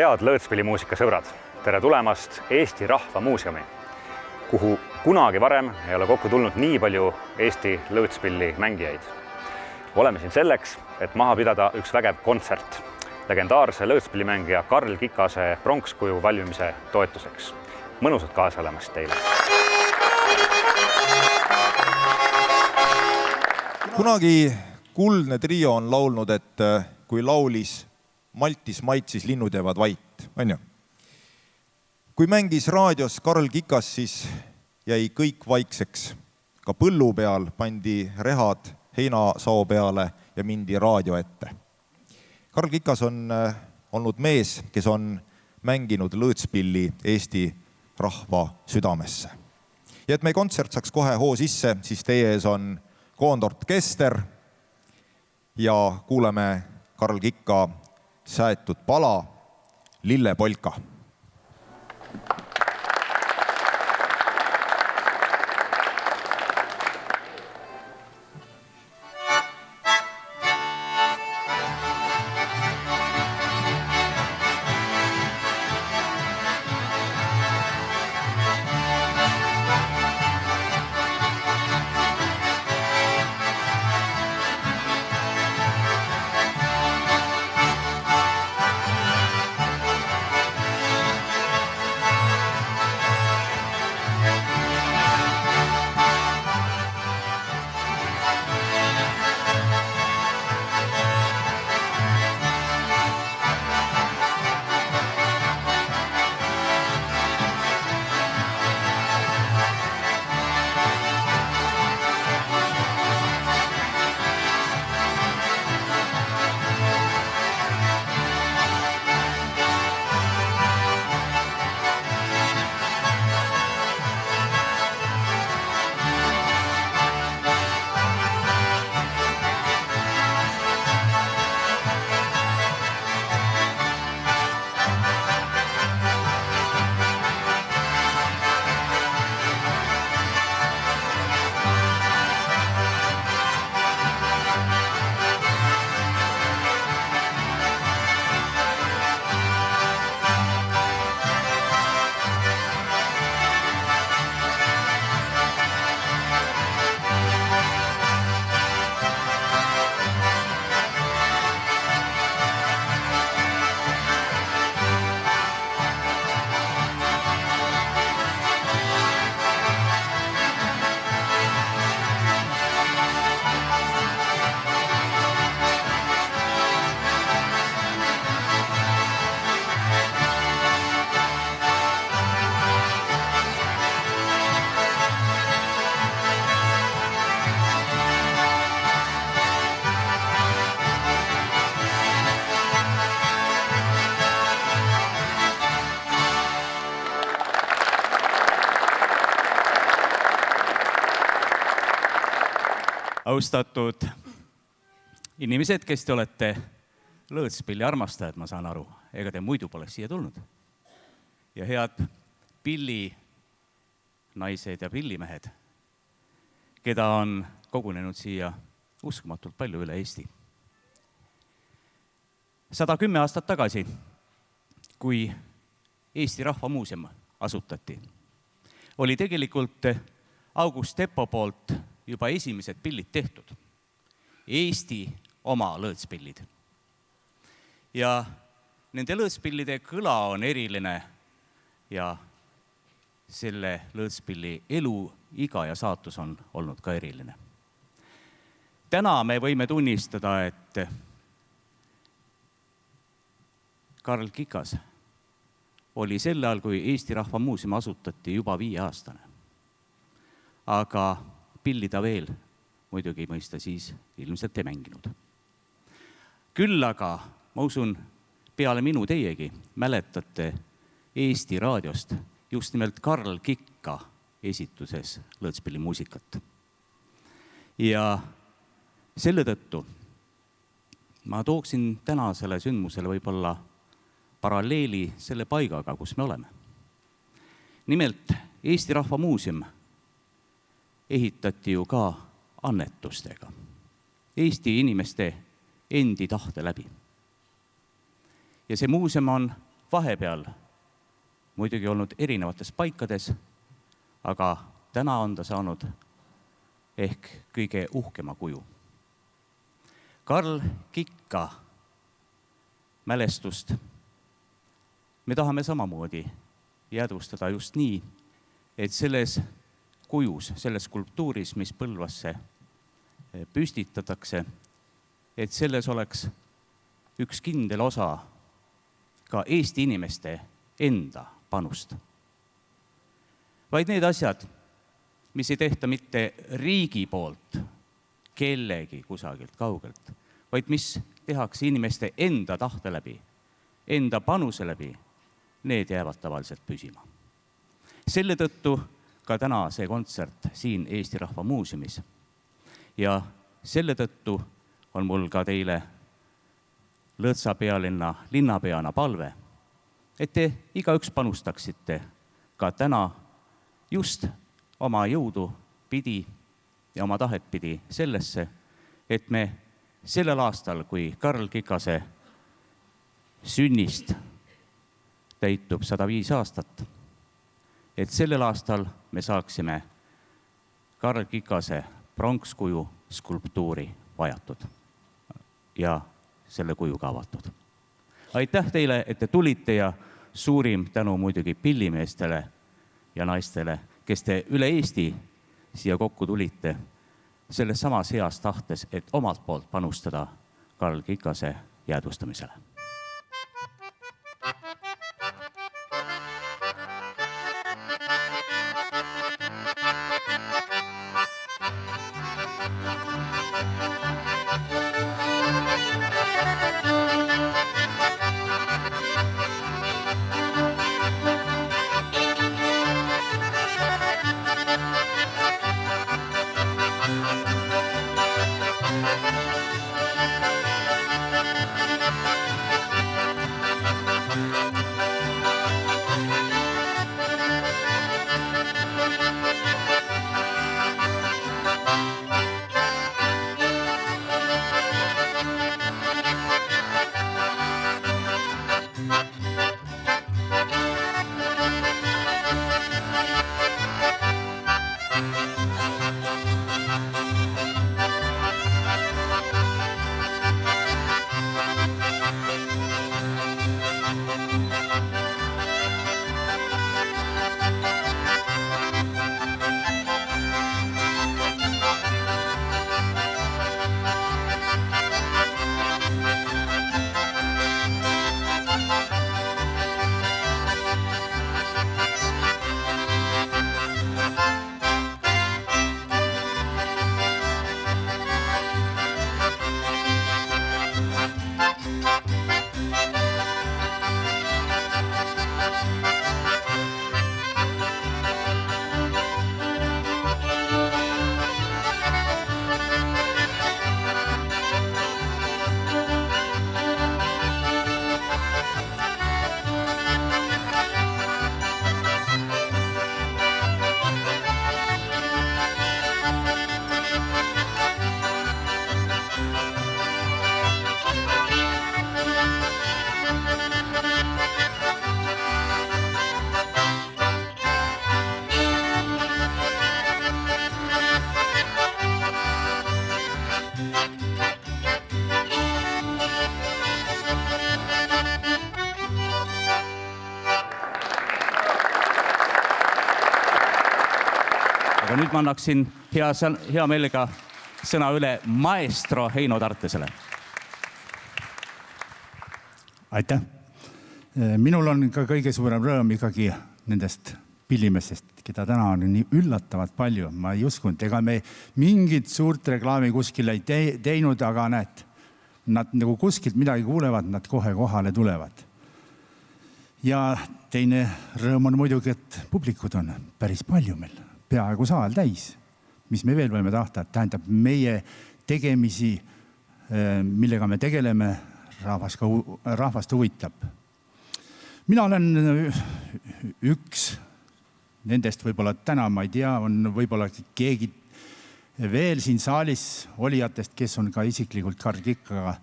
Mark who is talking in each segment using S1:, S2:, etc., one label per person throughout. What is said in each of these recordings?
S1: Head lõõtspillimuusika sõbrad, tere tulemast Eesti Rahva Muuseumi, kuhu kunagi varem ei ole kokku tulnud nii palju Eesti lõõtspilli mängijaid. Oleme siin selleks, et maha pidada üks vägev kontsert legendaarse lõõtspillimängija Karl Kikase pronkskuju valmimise toetuseks. Mõnusat kaasalemast teile!
S2: Kunagi kuldne trio on laulnud, et kui laulis Maltis maitsis linnud jäävad vait, on ju? Kui mängis raadios Karl Kikas, siis jäi kõik vaikseks. Ka põllu peal pandi rehad heinasao peale ja mindi raadio ette. Karl Kikas on olnud mees, kes on mänginud lõõtspilli Eesti rahva südamesse. Ja et meie kontsert saaks kohe hoo sisse, siis teie ees on koondorkester ja kuuleme Karl Kikka säetud pala Lillepolka.
S3: Austatud inimesed, kes te olete lõõtspilli armastajad, ma saan aru, ega te muidu poleks siia tulnud. Ja head pilli naised ja pillimehed, keda on kogunenud siia uskumatult palju üle Eesti. 110 aastat tagasi, kui Eesti Rahva Muuseum asutati, oli tegelikult August Teppo poolt juba esimesed pillid tehtud. Eesti oma lõõtspillid. Ja nende lõõtspillide kõla on eriline ja selle lõõtspilli elu, iga ja saatus on olnud ka eriline. Täna me võime tunnistada, et Karl Kikas oli sel ajal, kui Eesti Rahva Muuseum asutati, juba 5-aastane. Aga pilli ta veel muidugi mõista siis ilmselt ei mänginud. Küll aga, ma usun, peale minu teiegi mäletate Eesti raadiost just nimelt Karl Kikka esituses lõõtspillimuusikat. Ja selle tõttu ma tooksin tänasele sündmusele võib-olla paralleeli selle paigaga, kus me oleme. Nimelt Eesti Rahva Muuseum ehitati ju ka annetustega, Eesti inimeste endi tahte läbi. Ja see muuseum on vahepeal muidugi olnud erinevates paikades, aga täna on ta saanud ehk kõige uhkema kuju. Karl Kikka mälestust me tahame samamoodi jäädvustada just nii, et selles kujus, selles skulptuuris, mis Põlvasse püstitatakse, et selles oleks üks kindel osa ka Eesti inimeste enda panust. Vaid need asjad, mis ei tehta mitte riigi poolt kellegi kusagilt kaugelt, vaid mis tehakse inimeste enda tahte läbi, enda panuse läbi, need jäävad tavaliselt püsima. Selle tõttu ka täna see kontsert siin Eesti Rahva Muuseumis. Ja selle tõttu on mul ka teile Lõõtsa pealinna linnapeana palve, et te igaüks panustaksite ka täna just oma jõudu pidi ja oma tahet pidi sellesse, et me sellel aastal, kui Karl Kikase sünnist täitub 105 aastat, et sellel aastal me saaksime Karl Kikase pronkskuju skulptuuri vajatud ja selle kuju ka avatud. Aitäh teile, et te tulite ja suurim tänu muidugi pillimeestele ja naistele, kes te üle Eesti siia kokku tulite selles samas heas tahtes, et omalt poolt panustada Karl Kikase jäädvustamisele. Aga nüüd ma annaksin hea meelega sõna üle maestro Heino Tartesele.
S4: Aitäh. Minul on ka kõige suurem rõõm ikkagi nendest pillimestest, keda täna on nii üllatavalt palju. Ma ei uskunud, ega me mingit suurt reklaami kuskil ei teinud, aga näed, nad nagu kuskilt midagi kuulevad, nad kohe kohale tulevad. Ja teine rõõm on muidugi, et publikud on päris palju meil, peaaegu saal täis. Mis me veel võime tahta, et tähendab meie tegemisi, millega me tegeleme, rahvast huvitab. Mina olen üks nendest võib-olla täna, ma ei tea, on võib-olla keegi veel siin saalis olijatest, kes on ka isiklikult Karl Kikkaga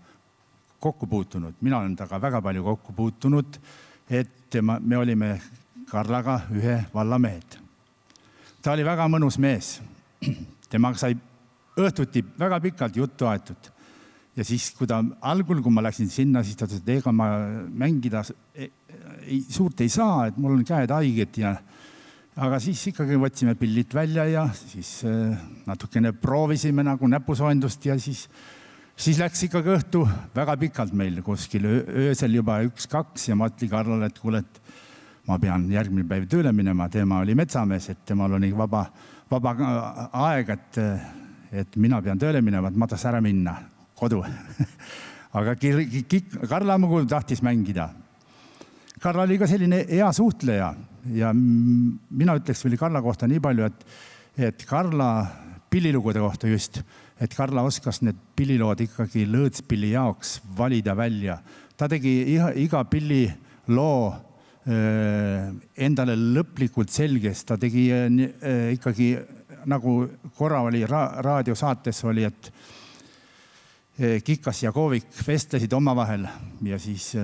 S4: kokku puutunud. Mina olen taga väga palju kokku puutunud et me olime Karlaga ühe vallamehed. Ta oli väga mõnus mees. Temaga sai õhtuti väga pikalt juttu aetud. Ja siis, kui ma läksin sinna, siis ta ütles, et ega ma mängida suurt ei saa, et mul on käed haiged ja aga siis ikkagi võtsime pillid välja ja siis natukene proovisime nagu näpusoendust ja siis läks ikkagi õhtu väga pikalt meil kuskil öösel juba 1-2 ja ma ütlesin Karlale, et kuule, et ma pean järgmine päev tööle minema. Tema oli metsamees, et temal oli vaba aeg, et mina pean tööle minema, et ma tahaks ära minna kodu. Aga Karla mugu tahtis mängida. Karla oli ka selline hea suhtleja ja mina ütleks veel Karla kohta nii palju, et Karla pillilugude kohta just, et Karla oskas need pillilood ikkagi lõõtspilli jaoks valida välja. Ta tegi iga pilliloo endale lõplikult selges. Ta tegi ikkagi, nagu korra oli raadiosaates oli, et Kikas ja Koovik vestlesid omavahel ja siis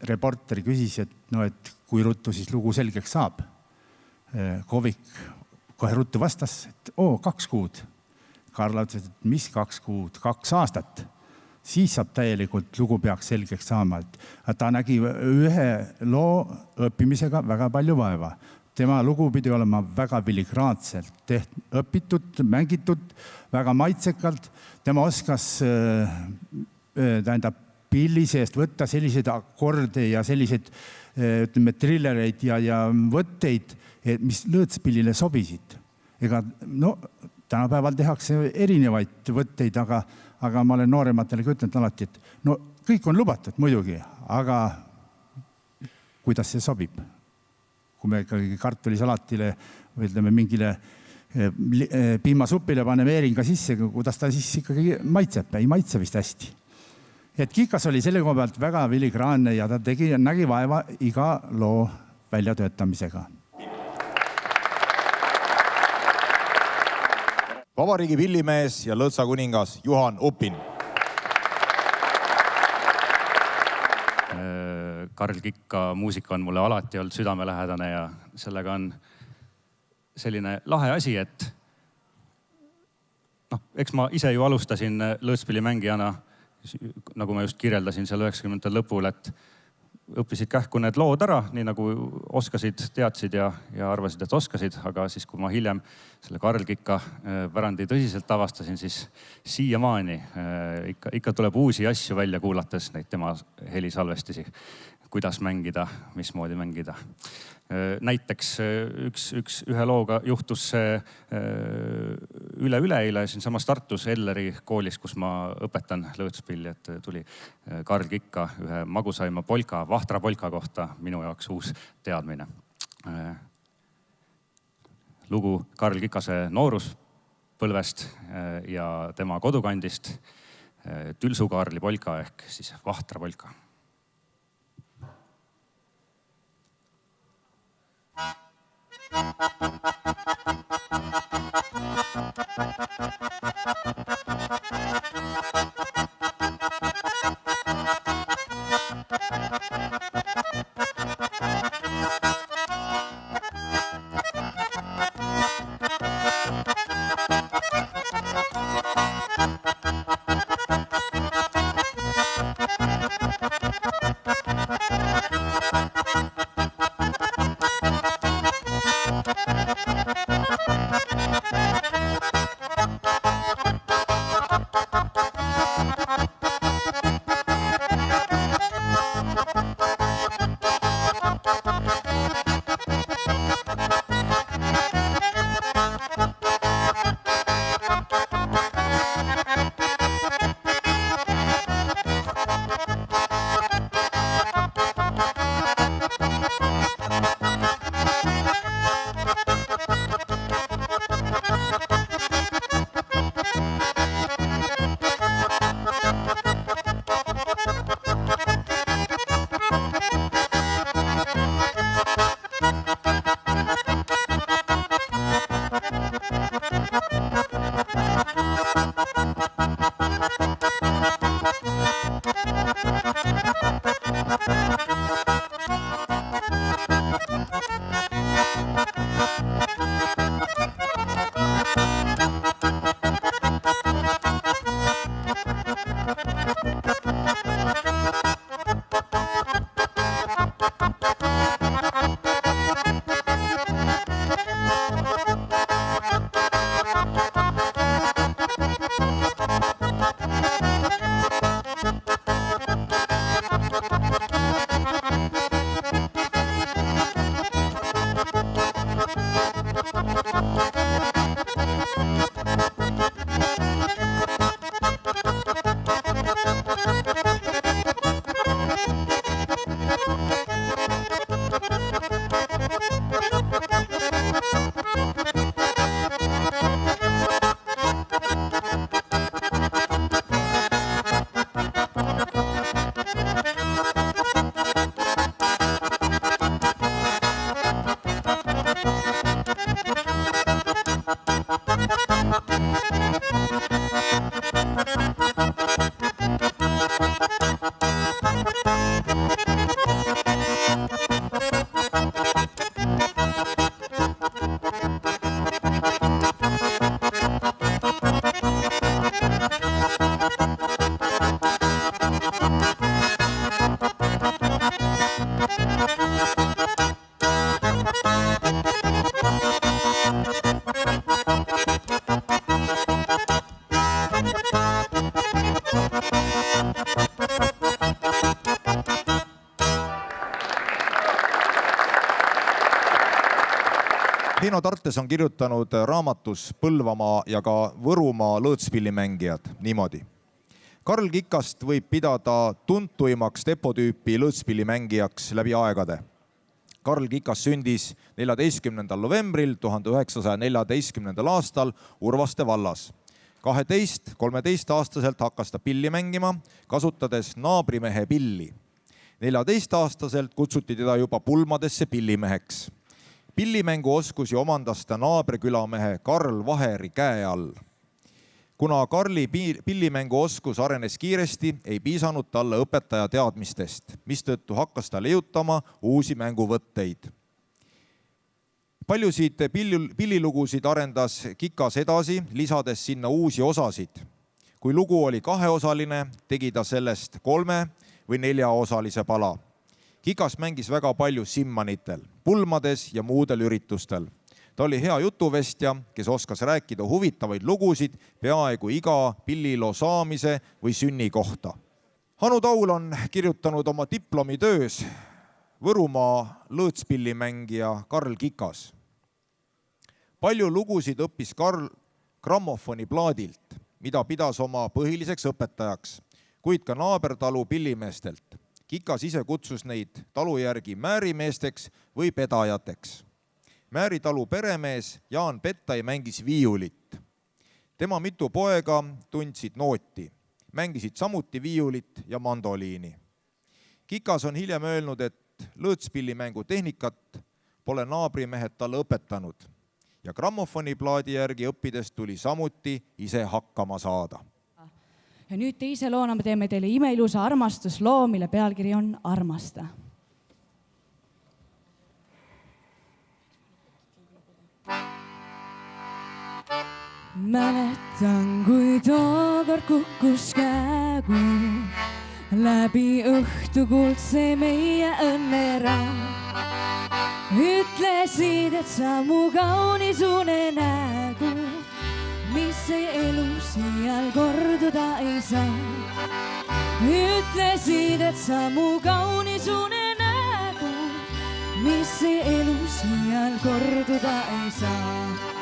S4: reporteri küsis, et kui ruttu siis lugu selgeks saab. Koovik kohe ruttu vastas, et 2 kuud. Karla ütles, et mis 2 kuud? 2 aastat. Siis saab täielikult lugu peaks selgeks saama. Ta nägi ühe loo õppimisega väga palju vaeva. Tema lugu pidi olema väga filigraanselt õpitud, mängitud, väga maitsekalt. Tema oskas pilli seest võtta selliseid akorde ja selliseid trillereid ja võtteid, mis lõõtspillile sobisid. Tänapäeval tehakse erinevaid võtteid, aga ma olen noorematele ütlenud alati, et kõik on lubatud muidugi, aga kuidas see sobib? Kui me ikkagi kartulisalatile või ütleme mingile piimasupile paneme eeringa sisse, kuidas ta siis ikkagi maitseb? Ei maitse vist hästi. Et Kikas oli selle koha pealt väga filigraanne ja ta nägi vaeva iga loo väljatöötamisega.
S2: Vabariigi pillimees ja lõõtsa kuningas Juhan Upin.
S5: Karl Kikka muusika on mulle alati olnud südamelähedane ja sellega on selline lahe asi, et eks ma ise ju alustasin lõõtspillimängijana, nagu ma just kirjeldasin seal 90. lõpul, et õppisid kähku need lood ära, nii nagu oskasid, teadsid ja arvasid, et oskasid, aga siis kui ma hiljem selle Karl Kikka pärandi tõsiselt avastasin, siis siiamaani ikka tuleb uusi asju välja kuulates neid tema helisalvestisi, kuidas mängida, mismoodi mängida. Näiteks ühe looga juhtus üleeile siinsamas Tartus Elleri koolis, kus ma õpetan lõõtspilli, et tuli Karl Kikka ühe magusaima polka, Vahtra polka kohta minu jaoks uus teadmine. Lugu Karl Kikase nooruspõlvest ja tema kodukandist, Tülsu-Kaarli polka ehk siis Vahtra polka.
S2: Heino Tartes on kirjutanud raamatus Põlvamaa ja ka Võrumaa lõõtspillimängijad niimoodi. Karl Kikast võib pidada tuntuimaks depotüüpi lõõtspillimängijaks läbi aegade. Karl Kikas sündis 14. novembril 1914. aastal Urvaste vallas. 12-13-aastaselt hakkas ta pilli mängima, kasutades naabrimehe pilli. 14-aastaselt kutsuti teda juba pulmadesse pillimeheks. Pillimänguoskusi omandas ta naabrikülamehe Karl Vaheri käe all. Kuna Karli pillimänguoskus arenes kiiresti, ei piisanud talle õpetaja teadmistest, mistõttu hakkas ta leiutama uusi mänguvõtteid. Paljusid pillilugusid arendas Kikas edasi, lisades sinna uusi osasid. Kui lugu oli kaheosaline, tegi ta sellest 3- või 4-osalise pala. Kikas mängis väga palju simmanitel, pulmades ja muudel üritustel. Ta oli hea jutuvestja, kes oskas rääkida huvitavaid lugusid peaaegu iga pilliloo saamise või sünni kohta. Hanu Taul on kirjutanud oma diplomitöös Võrumaa lõõtspillimängija Karl Kikas. Palju lugusid õppis Karl grammofoni plaadilt, mida pidas oma põhiliseks õpetajaks, kuid ka naabertalu pillimeestelt. Kikas ise kutsus neid talu järgi määrimeesteks või pedajateks. Määritalu peremees Jaan Pettai mängis viiulit. Tema mitu poega tundsid nooti, mängisid samuti viiulit ja mandoliini. Kikas on hiljem öelnud, et lõõtspillimängu tehnikat pole naabrimehed talle õpetanud ja grammofoniplaadi järgi õppides tuli samuti ise hakkama saada.
S6: Ja nüüd teise loona me teeme teile imeilusa armastusloo, mille pealkiri on Armasta. Mäletan, kui tookord kukkus käegu läbi õhtu kuldse meie õnneraam. Ütlesid, et sa mu kaunis unenägu, mis see elu siial korduda ei saa. Ütlesid, et sa mu kaunis unenägu, mis see elu siial korduda ei saa.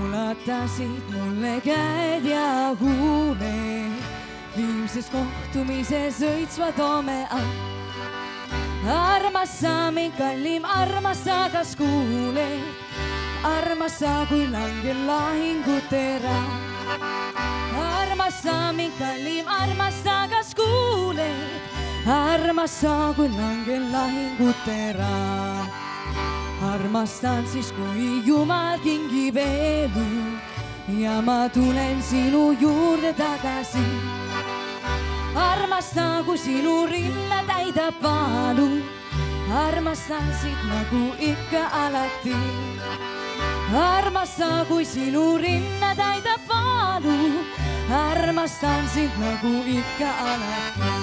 S6: Ulatasid mulle käed ja huuled, viimses kohtumises õitsva toome all. Armas sa mind kallim, armas sa kas kuuled, armas sa kui langel lahingutera. Armas sa mind kallim, armas sa kas kuuled, armas sa kui langel lahingutera. Armastan siis, kui Jumal kingib elu ja ma tulen sinu juurde tagasi. Armastan, kui sinu rinna täidab valu, armastan siit nagu ikka alati. Armasta, kui sinu rinne täidab valu, armastan sind nagu ikka alati.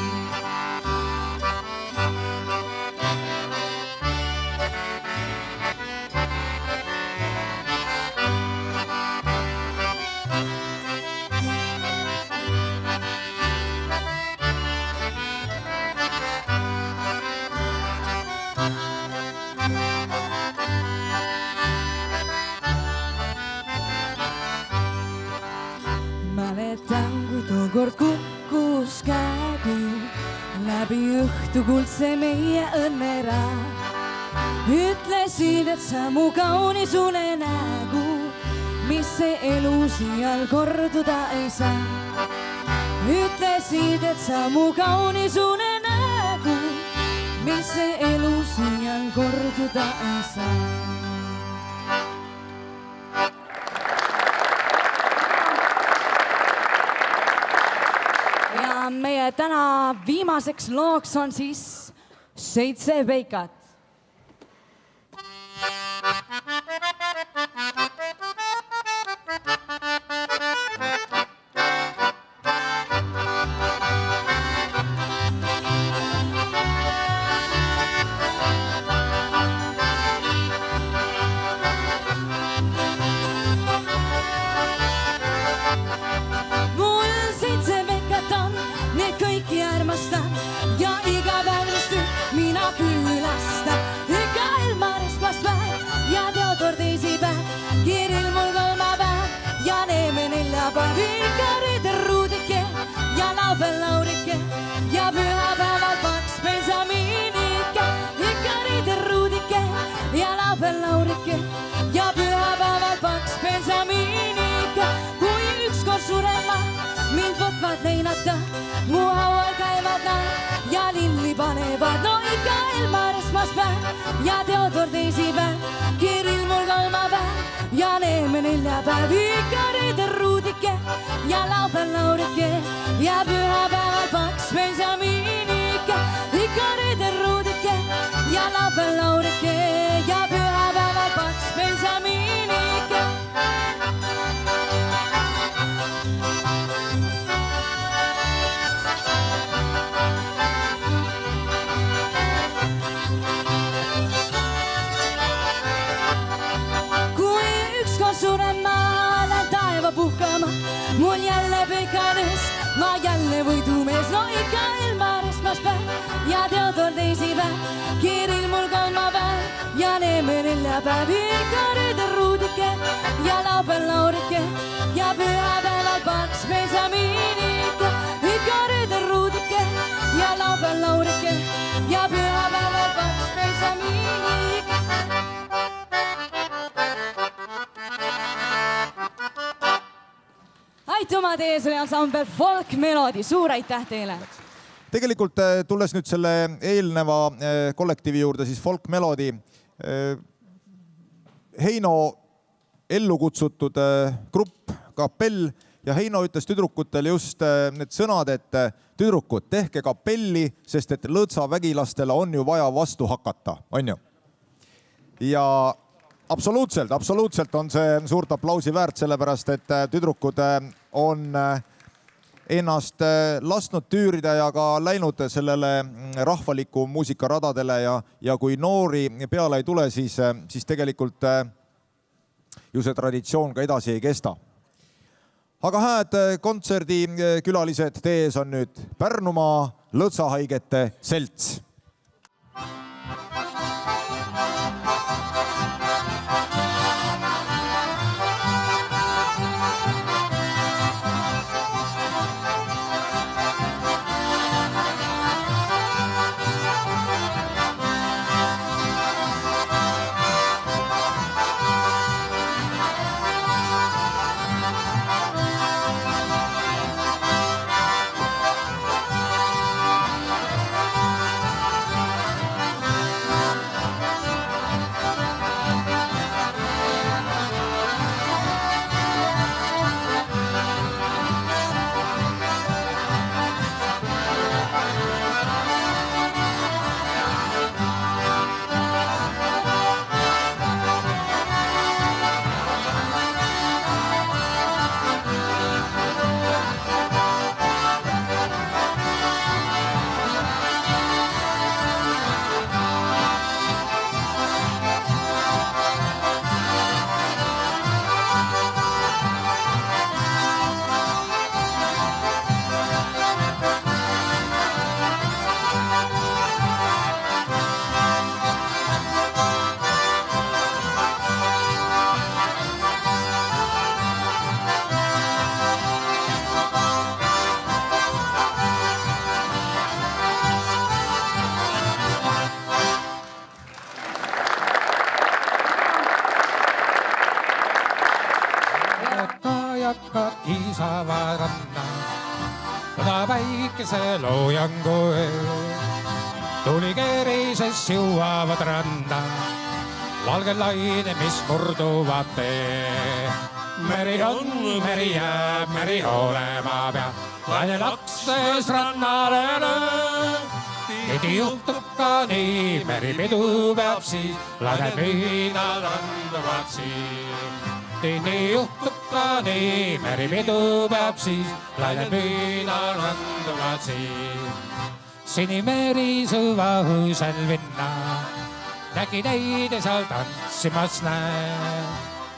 S6: Mäletan, kui tookord kukkus kägu läbi õhtu kuldse meie õnneraad. Ütlesid, et sa mu kaunis unenägu, mis see elu siial korduda ei saa. Ütlesid, et sa mu kaunis unenägu, mis see elu siial korduda ei saa. Meie täna viimaseks looks on siis 7 veikat. Ja iga päev mina külastan, ikka Elmar esmaspäev ja Teodor teisipäev, Kiril mul kolmapäev ja Neeme neljapäev, ikka reedel Ruudike ja laupäev Laurike ja pühapäeval Paks Benjaminike, ikka reedel Ruudike ja laupäev Laurike ja pühapäeval Paks Benjaminike. Kui ükskord surema mind võtvad leinata, mu haual käivad nad ja lilli panevad, no ikka Elmar esmaspäev ja Teodor teisipäev, Kiril mul kolmapäev ja Neeme neljapäev, ikka reedel Ruudike ja laupäev Laurike ja pühapäeval Paks Benjaminike, ikka reedel Ruudike ja laupäev Laurike ja pühapäeval Paks Benjaminike. Puhkama, mul jälle pekades, ma jälle võidumees, no ikka Elmar esmaspäev ja Teodor teisipäev, Kiril mul kolmapäev ja Neeme neljapäev, ikka reedel Ruudike ja laupäev Laurike ja pühapäeval Paks Benjaminike, ikka reedel Ruudike ja laupäev Laurike ja pühapäeval Paks Benjaminike. Aituma teie selle ansambel Folk Melody, suur aitäh teile!
S2: Tegelikult tulles nüüd selle eelneva kollektiivi juurde, siis Folk Melody, Heino ellu kutsutud grupp, kapell, ja Heino ütles tüdrukutele just need sõnad, et tüdrukud, tehke kapelli, sest et lõõtsavägilastele on ju vaja vastu hakata, on ju? Ja absoluutselt on see suurt aplausi väärt, sellepärast et tüdrukud on ennast lasknud tüürida ja ka läinud sellele rahvaliku muusika radadele ja kui noori peale ei tule, siis tegelikult ju see traditsioon ka edasi ei kesta. Aga hääd kontserdikülalised, teie ees on nüüd Pärnumaa Lõõtsahaigete Selts.
S7: luulakad kiisavad ranna. Kuna päikese loojangu öö, tuli keerises jõuavad randa. Valged laine, mis murduvad tee. Meri on, meri jääb, meri olema peab. Laine lakstes rannale löö. Tihti juhtub ka nii, meri pidu peab siis. Laine pühinad randuvad siis. Tihti juhtub ka nii, meri pidu peab siis. Laine pühinad randuvad siis. Sinimeri suva õõsel vinna. Nägi neid seal tantsimas näe.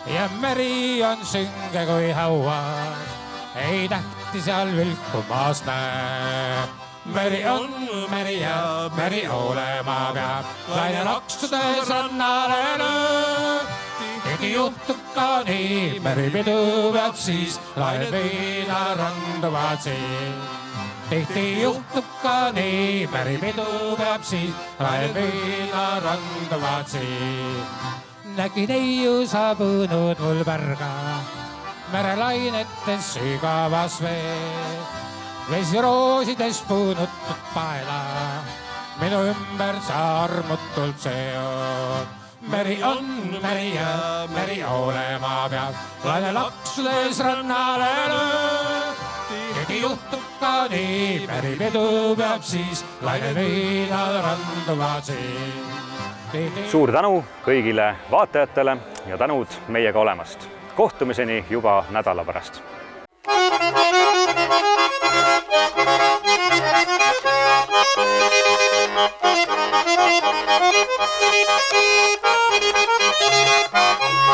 S7: Ja meri on sünge kui hauas. Ei tähti seal vilkumas näe. Meri on, meri jääb, meri olema peab. Laine laksudes rannale löö. Tihti juhtub ka nii, meri pidu peab siis. Laine piina randuvad siis. Tihti juhtub ka nii, meri pidu peab siis. Laine piina randuvad siis. Nägi neiu saabunud mul pärga. Merelainetes sügavas vee. Vesi roosides puunutud paela. Minu ümber sa armutult seod. Meri on, meri jääb, meri olema peab. Laine laksudes rannale löö. Tihti juhtub ka nii, meri pidu peab siis. Laine piinad randuvad siis.
S1: Suur tänu kõigile vaatajatele ja tänud meiega olemast. Kohtumiseni juba nädala pärast.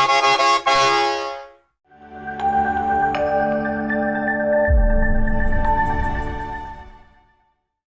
S8: Thank you.